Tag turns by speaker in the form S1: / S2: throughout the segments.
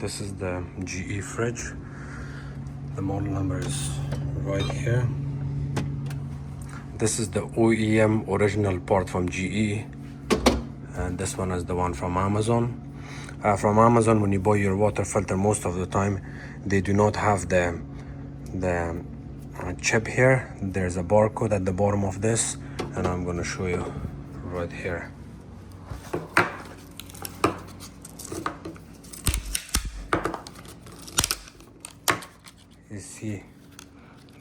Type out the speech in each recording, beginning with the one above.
S1: This is the GE fridge. The model number is right here. This is the OEM original part from GE, and this one is the one from Amazon. From Amazon, when you buy your water filter, most of the time they do not have the chip here. There's a barcode at the bottom of this, and I'm going to show you right here. You see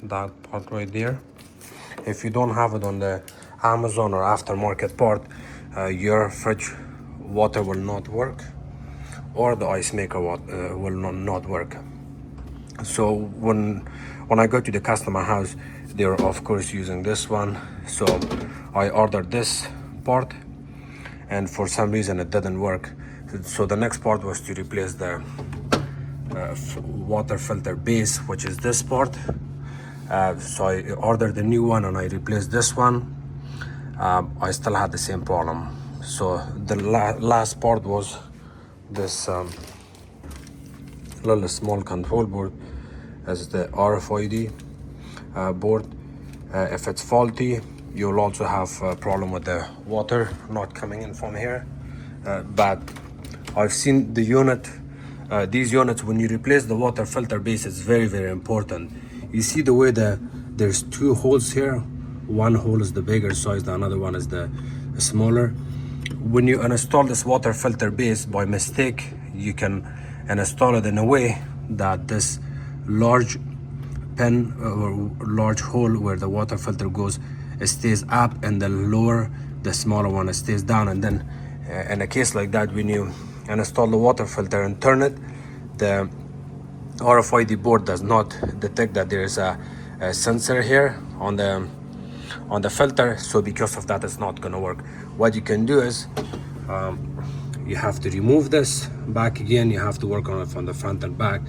S1: that part right there? If you don't have it on the Amazon or aftermarket part, your fridge water will not work, or the ice maker will not work. So when I go to the customer house, they're of course using this one. So I ordered this part, and for some reason it didn't work. So the next part was to replace the water filter base, which is this part. So I ordered a new one and I replaced this one. I still had the same problem. So the last part was this little small control board as the RFID board. If it's faulty, you'll also have a problem with the water not coming in from here. But I've seen the unit, these units, when you replace the water filter base, it's very, very important. You see the way there's two holes here. One hole is the bigger size, the another one is the smaller. When you install this water filter base by mistake, you can install it in a way that this large pin or large hole where the water filter goes, it stays up, and the lower, the smaller one, it stays down. And then in a case like that, when you install the water filter and turn it, the RFID board does not detect that there is a sensor here on the filter. So because of that, it's not going to work. What you can do is you have to remove this back again. You have to work on it from the front and back,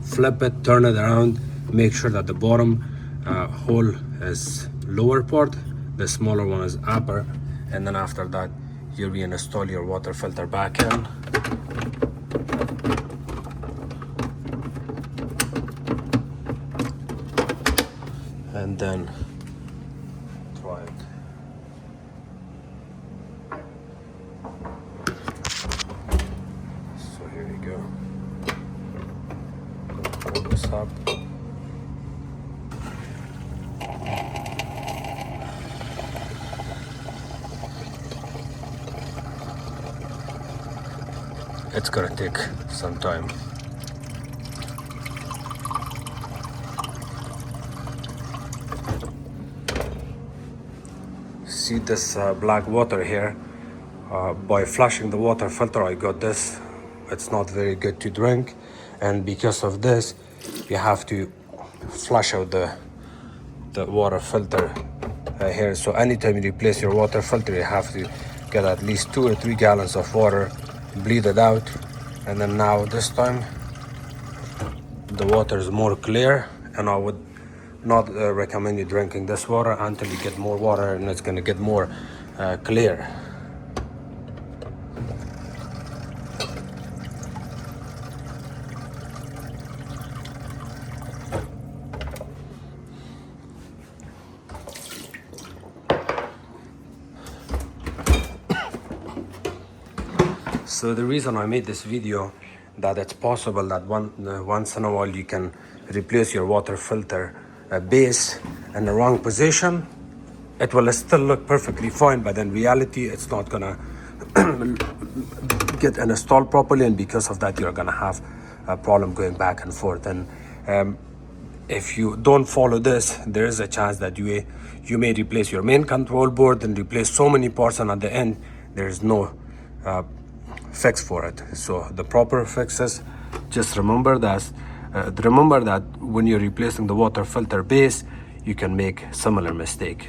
S1: flip it, turn it around, make sure that the bottom hole is lower part, the smaller one is upper, and then after that you reinstall your water filter back in. And then try it. So here you go. Pull this up. It's gonna take some time. See this black water here? By flushing the water filter, I got this. It's not very good to drink, and because of this, you have to flush out the water filter here. So anytime you replace your water filter, you have to get at least 2 or 3 gallons of water, bleed it out, and then now this time the water is more clear, and I would not recommend you drinking this water until you get more water, and it's going to get more clear. So the reason I made this video, that it's possible that once in a while you can replace your water filter base in the wrong position. It will still look perfectly fine, but in reality it's not gonna get installed properly, and because of that you're gonna have a problem going back and forth. And if you don't follow this, there is a chance that you may replace your main control board and replace so many parts, and at the end there is no fix for it. So the proper fixes, just remember that when you're replacing the water filter base, you can make similar mistake.